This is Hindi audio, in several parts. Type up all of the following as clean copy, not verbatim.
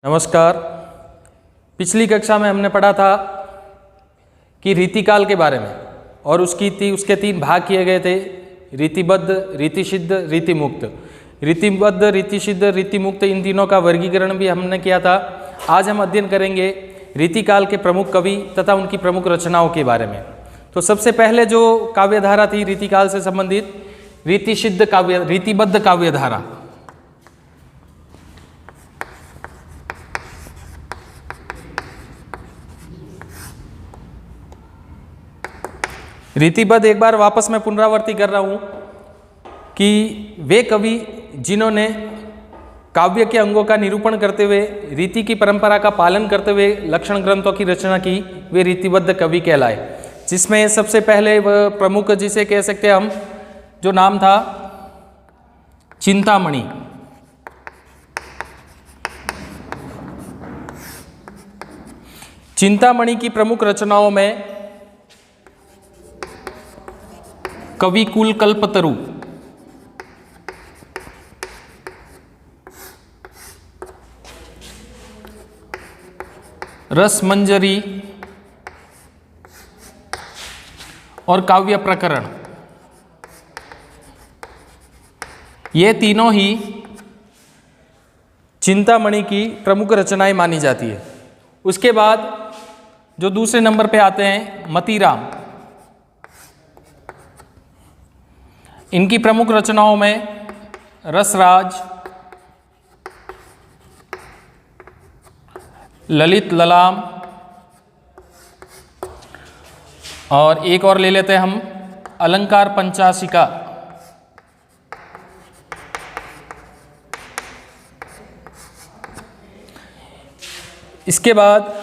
नमस्कार। पिछली कक्षा में हमने पढ़ा था कि रीतिकाल के बारे में और उसके तीन भाग किए गए थे, रीतिबद्ध, रीतिसिद्ध, रीतिमुक्त। रीतिबद्ध, रीतिसिद्ध, रीतिमुक्त इन तीनों का वर्गीकरण भी हमने किया था। आज हम अध्ययन करेंगे रीतिकाल के प्रमुख कवि तथा उनकी प्रमुख रचनाओं के बारे में। तो सबसे पहले जो काव्यधारा थी रीतिकाल से संबंधित, रीतिबद्ध काव्यधारा। रीतिबद्ध एक बार वापस मैं पुनरावृत्ति कर रहा हूँ कि वे कवि जिन्होंने काव्य के अंगों का निरूपण करते हुए, रीति की परंपरा का पालन करते हुए लक्षण ग्रंथों की रचना की, वे रीतिबद्ध कवि कहलाए। जिसमें सबसे पहले वह प्रमुख जिसे कह सकते हैं हम, जो नाम था चिंतामणि। चिंतामणि की प्रमुख रचनाओं में कविकुल कल्पतरु, रसमंजरी और काव्य प्रकरण, ये तीनों ही चिंतामणि की प्रमुख रचनाएं मानी जाती है। उसके बाद जो दूसरे नंबर पे आते हैं मतीराम। इनकी प्रमुख रचनाओं में रसराज, ललित ललाम और एक और ले लेते हैं हम अलंकार पंचाशिका। इसके बाद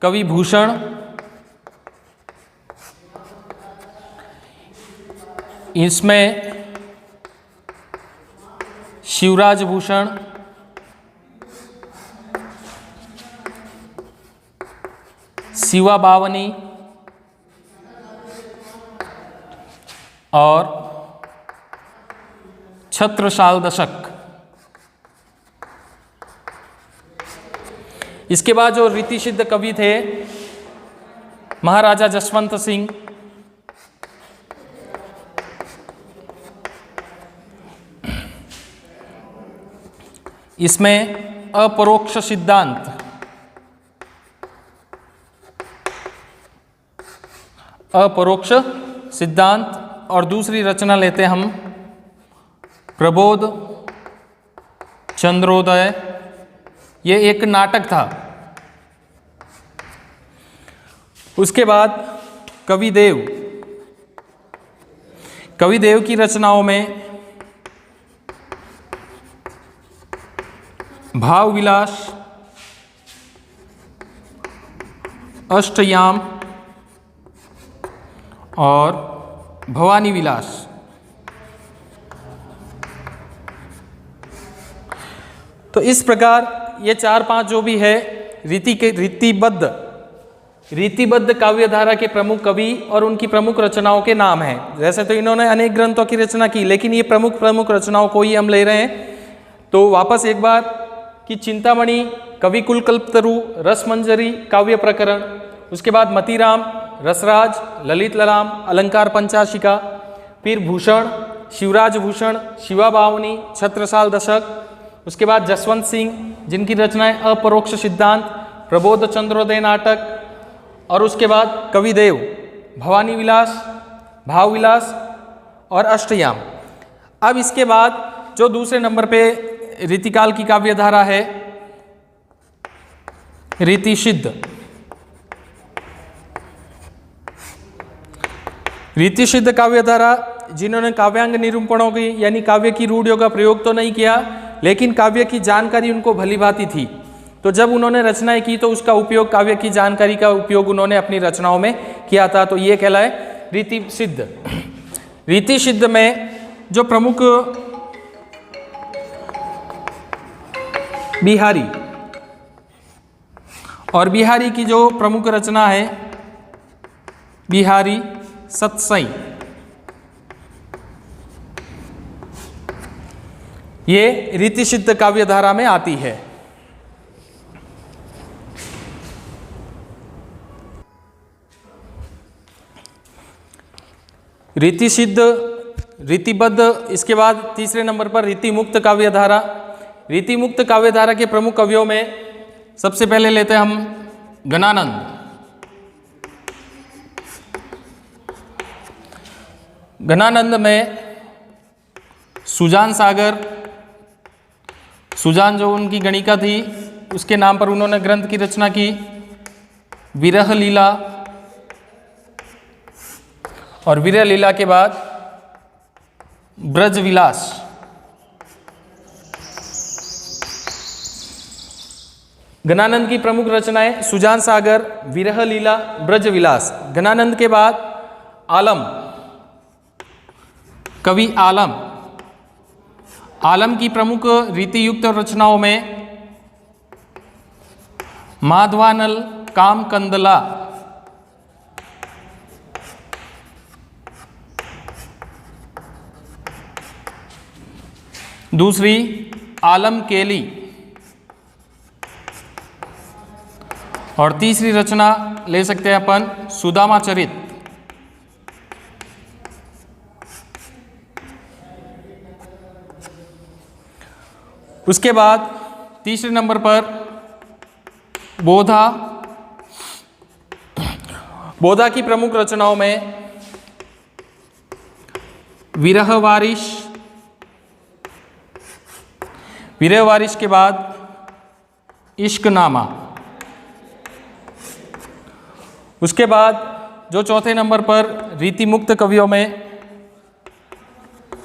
कवि भूषण, इसमें शिवराज भूषण, शिवा बावनी और छत्रसाल दशक। इसके बाद जो रीतिसिद्ध कवि थे महाराजा जसवंत सिंह, इसमें अपरोक्ष सिद्धांत, अपरोक्ष सिद्धांत और दूसरी रचना लेते हैं हम प्रबोध चंद्रोदय। ये एक नाटक था। उसके बाद कविदेव। कविदेव की रचनाओं में भाव विलास, अष्टयाम और भवानी विलास। तो इस प्रकार ये चार पांच जो भी है रीतिबद्ध काव्यधारा के प्रमुख कवि और उनकी प्रमुख रचनाओं के नाम हैं। वैसे तो इन्होंने अनेक ग्रंथों की रचना की, लेकिन ये प्रमुख रचनाओं को ही हम ले रहे हैं। तो वापस एक बार कि चिंतामणि, कविकुल कल्पतरु, रसमंजरी, काव्य प्रकरण, उसके बाद मतीराम, रसराज, ललित ललाम, अलंकार पंचाशिका, फिर भूषण, शिवराज भूषण, शिवा बावनी, छत्रसाल दशक, उसके बाद जसवंत सिंह जिनकी रचनाएं अपरोक्ष सिद्धांत, प्रबोध चंद्रोदय नाटक, और उसके बाद कविदेव, भवानी विलास, भाव विलास और अष्टयाम। अब इसके बाद जो दूसरे नंबर पे रीतिकाल की काव्यधारा है रीतिसिद्ध। रीतिसिद्ध काव्यधारा जिन्होंने काव्यांग निरूपणों की यानी काव्य की रूढ़ियों का प्रयोग तो नहीं किया, लेकिन काव्य की जानकारी उनको भली भांति थी। तो जब उन्होंने रचनाएं की तो उसका उपयोग, काव्य की जानकारी का उपयोग उन्होंने अपनी रचनाओं में किया था। तो ये कहलाए रीतिसिद्ध। रीतिसिद्ध में जो प्रमुख बिहारी, और बिहारी की जो प्रमुख रचना है बिहारी सतसई, ये रीतिसिद्ध काव्यधारा में आती है। रीति सिद्ध, रीतिबद्ध, इसके बाद तीसरे नंबर पर रीति मुक्त काव्य धारा। रीति मुक्त काव्य धारा के प्रमुख कवियों में सबसे पहले लेते हैं हम घनानंद। घनानंद में सुजान सागर, सुजान जो उनकी गणिका थी उसके नाम पर उन्होंने ग्रंथ की रचना की। विरह लीला, और विरह लीला के बाद ब्रज विलास। घनानंद की प्रमुख रचनाएं सुजान सागर, विरह लीला, ब्रज विलास। घनानंद के बाद आलम, कवि आलम। आलम की प्रमुख रीति युक्त रचनाओं में माधवानल, काम कंदला। दूसरी आलम केली, और तीसरी रचना ले सकते हैं अपन सुदामा चरित। उसके बाद तीसरे नंबर पर बोधा। बोधा की प्रमुख रचनाओं में विरह वारिश, विरह वारिश के बाद इश्कनामा। उसके बाद जो चौथे नंबर पर रीति मुक्त कवियों में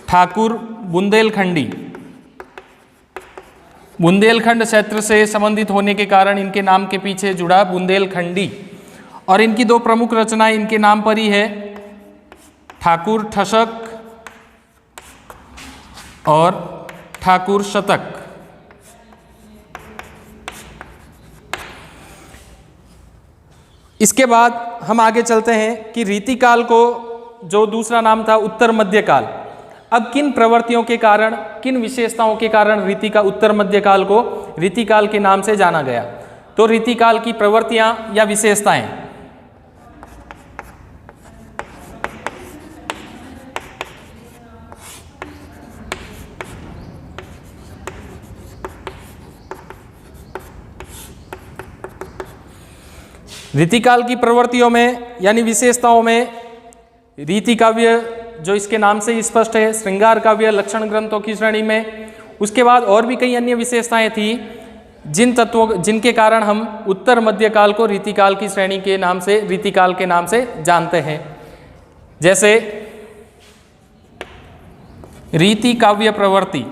ठाकुर बुंदेलखंडी। बुंदेलखंड क्षेत्र से संबंधित होने के कारण इनके नाम के पीछे जुड़ा बुंदेलखंडी, और इनकी दो प्रमुख रचनाएं इनके नाम पर ही है, ठाकुर ठसक और ठाकुर शतक। इसके बाद हम आगे चलते हैं कि रीतिकाल को जो दूसरा नाम था उत्तर मध्यकाल। अब किन प्रवृत्तियों के कारण, किन विशेषताओं के कारण रीति का उत्तर मध्यकाल को रीतिकाल के नाम से जाना गया? तो रीतिकाल की प्रवृत्तियां या विशेषताएं। रीतिकाल की प्रवृत्तियों में यानी विशेषताओं में रीति काव्य जो इसके नाम से स्पष्ट है, श्रृंगार काव्य लक्षण ग्रंथों की श्रेणी में। उसके बाद और भी कई अन्य विशेषताएं थी जिनके कारण हम उत्तर मध्यकाल को रीतिकाल की श्रेणी के नाम से, रीतिकाल के नाम से जानते हैं। जैसे रीति काव्य प्रवृत्ति,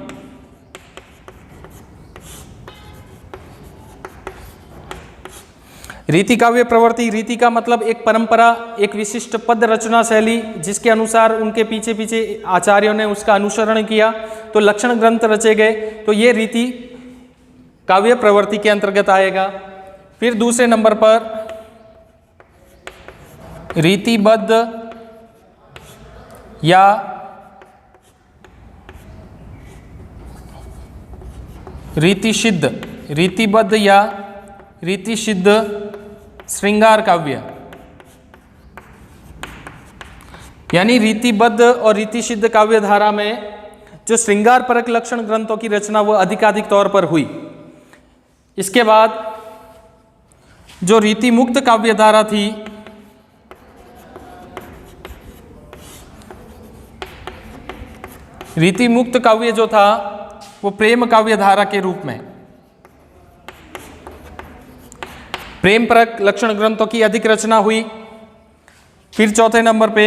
रीति काव्य प्रवृत्ति, रीति का मतलब एक परंपरा, एक विशिष्ट पद रचना शैली जिसके अनुसार उनके पीछे पीछे आचार्यों ने उसका अनुसरण किया तो लक्षण ग्रंथ रचे गए, तो ये रीति काव्य प्रवृत्ति के अंतर्गत आएगा। फिर दूसरे नंबर पर रीतिबद्ध या रीतिसिद्ध, रीतिबद्ध या रीतिसिद्ध श्रृंगार काव्य, यानी रीतिबद्ध और रीतिसिद्ध काव्य धारा में जो श्रृंगार परक लक्षण ग्रंथों की रचना वो अधिकाधिक तौर पर हुई। इसके बाद जो रीति मुक्त काव्य धारा थी, रीति मुक्त काव्य जो था वो प्रेम काव्य धारा के रूप में, प्रेम परक लक्षण ग्रंथों की अधिक रचना हुई। फिर चौथे नंबर पे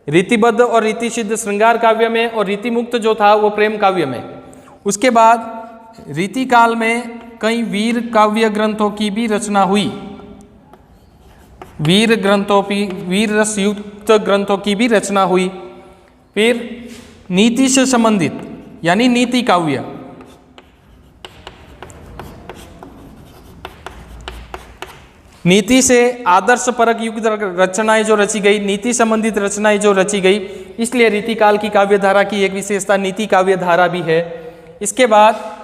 रीतिबद्ध और रीतिसिद्ध श्रृंगार काव्य में, और रीति मुक्त जो था वो प्रेम काव्य में। उसके बाद रीति काल में कई वीर काव्य ग्रंथों की भी रचना हुई, वीर ग्रंथों की, वीर रस युक्त ग्रंथों की भी रचना हुई। फिर नीति से संबंधित यानी नीति काव्य, नीति से आदर्श परक युक्त रचनाएं जो रची गई, नीति संबंधित रचनाएं जो रची गई, इसलिए रीतिकाल की काव्य धारा की एक विशेषता नीति काव्य धारा भी है। इसके बाद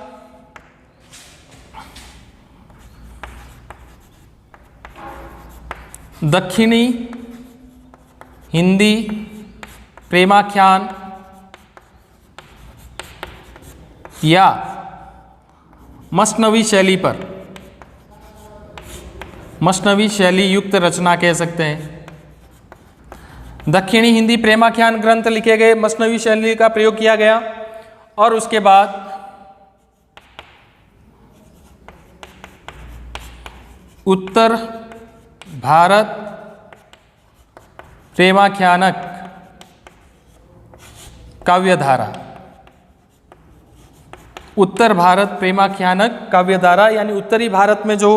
दक्षिणी हिंदी प्रेमाख्यान या मसनवी शैली पर, मसनवी शैली युक्त रचना कह सकते हैं। दक्षिणी हिंदी प्रेमाख्यान ग्रंथ लिखे गए, मसनवी शैली का प्रयोग किया गया। और उसके बाद उत्तर भारत प्रेमाख्यानक काव्यधारा, उत्तर भारत प्रेमाख्यानक काव्यधारा यानी उत्तरी भारत में जो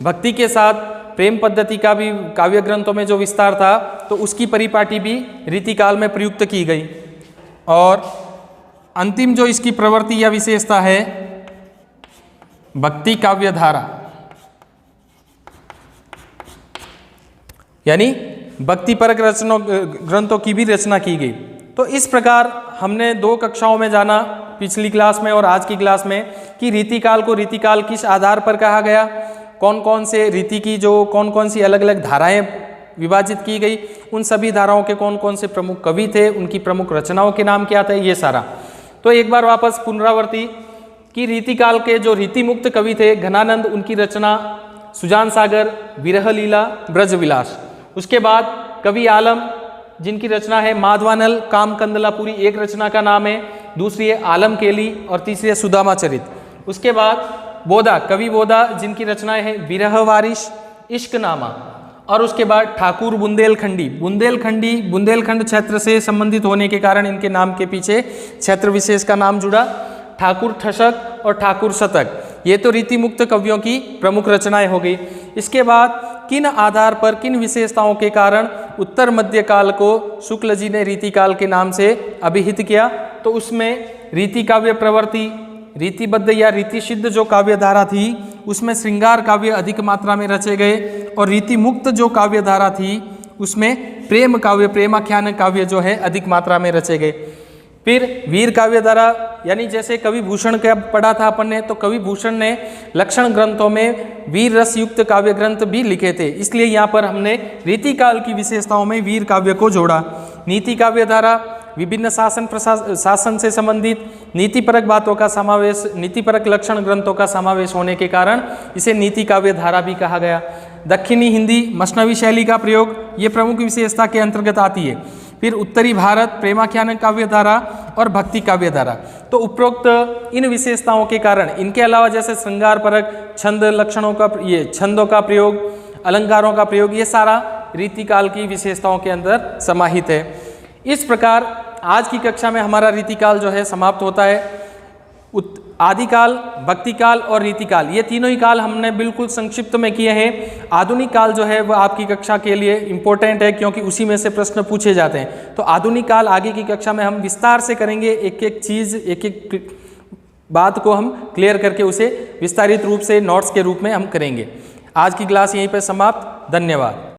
भक्ति के साथ प्रेम पद्धति का भी काव्य ग्रंथों में जो विस्तार था, तो उसकी परिपाटी भी रीतिकाल में प्रयुक्त की गई। और अंतिम जो इसकी प्रवृत्ति या विशेषता है, भक्ति काव्यधारा, यानी भक्तिपरक रचनाओं ग्रंथों की भी रचना की गई। तो इस प्रकार हमने 2 कक्षाओं में जाना, पिछली क्लास में और आज की क्लास में, कि रीतिकाल को रीतिकाल किस आधार पर कहा गया, कौन कौन से रीति की जो कौन कौन सी अलग अलग धाराएं विभाजित की गई, उन सभी धाराओं के कौन कौन से प्रमुख कवि थे, उनकी प्रमुख रचनाओं के नाम क्या थे, ये सारा। तो एक बार वापस पुनरावृत्ति कि रीतिकाल के जो रीतिमुक्त कवि थे घनानंद, उनकी रचना सुजान सागर, विरह लीला, ब्रजविलास। उसके बाद कवि आलम, जिनकी रचना है माधवानल, काम कंदलापुरी, एक रचना का नाम है, दूसरी है आलम केली और तीसरी है सुदामा चरित। उसके बाद बोधा, कवि बोधा, जिनकी रचनाएं हैं विरह वारिश, इश्क नामा। और उसके बाद ठाकुर बुंदेलखंडी, बुंदेलखंड क्षेत्र से संबंधित होने के कारण इनके नाम के पीछे क्षेत्र विशेष का नाम जुड़ा, ठाकुर ठसक और ठाकुर शतक। ये तो रीतिमुक्त कवियों की प्रमुख रचनाएं हो गई। इसके बाद किन आधार पर, किन विशेषताओं के कारण उत्तर मध्य काल को शुक्ल जी ने रीतिकाल के नाम से अभिहित किया, तो उसमें रीति काव्य प्रवृत्ति, रीतिबद्ध या रीतिसिद्ध जो काव्यधारा थी, उसमें श्रृंगार काव्य अधिक मात्रा में रचे गए, और रीति मुक्त जो काव्यधारा थी उसमें प्रेम काव्य, प्रेमाख्यान काव्य जो है अधिक मात्रा में रचे गए। फिर वीर काव्यधारा, यानी जैसे कवि भूषण का पढ़ा था अपन ने, तो कवि भूषण ने लक्षण ग्रंथों में वीर रस युक्त काव्य ग्रंथ भी लिखे थे, इसलिए यहाँ पर हमने रीतिकाल की विशेषताओं में वीर काव्य को जोड़ा। नीति काव्यधारा, विभिन्न शासन से संबंधित नीतिपरक बातों का समावेश, नीतिपरक लक्षण ग्रंथों का समावेश होने के कारण इसे नीति काव्यधारा भी कहा गया। दक्षिणी हिंदी मसनवी शैली का प्रयोग, ये प्रमुख विशेषता के अंतर्गत आती है। फिर उत्तरी भारत प्रेमाख्यान काव्यधारा और भक्ति काव्यधारा। तो उपरोक्त इन विशेषताओं के कारण, इनके अलावा जैसे श्रृंगार परक, छंद लक्षणों का, ये छंदों का प्रयोग, अलंकारों का प्रयोग, ये सारा रीतिकाल की विशेषताओं के अंदर समाहित है। इस प्रकार आज की कक्षा में हमारा रीतिकाल जो है समाप्त होता है। आदिकाल, भक्तिकाल और रीतिकाल, ये तीनों ही काल हमने बिल्कुल संक्षिप्त में किए हैं। आधुनिक काल जो है वह आपकी कक्षा के लिए इम्पोर्टेंट है, क्योंकि उसी में से प्रश्न पूछे जाते हैं। तो आधुनिक काल आगे की कक्षा में हम विस्तार से करेंगे, एक एक चीज़, एक एक बात को हम क्लियर करके उसे विस्तारित रूप से नोट्स के रूप में हम करेंगे। आज की क्लास यहीं पर समाप्त। धन्यवाद।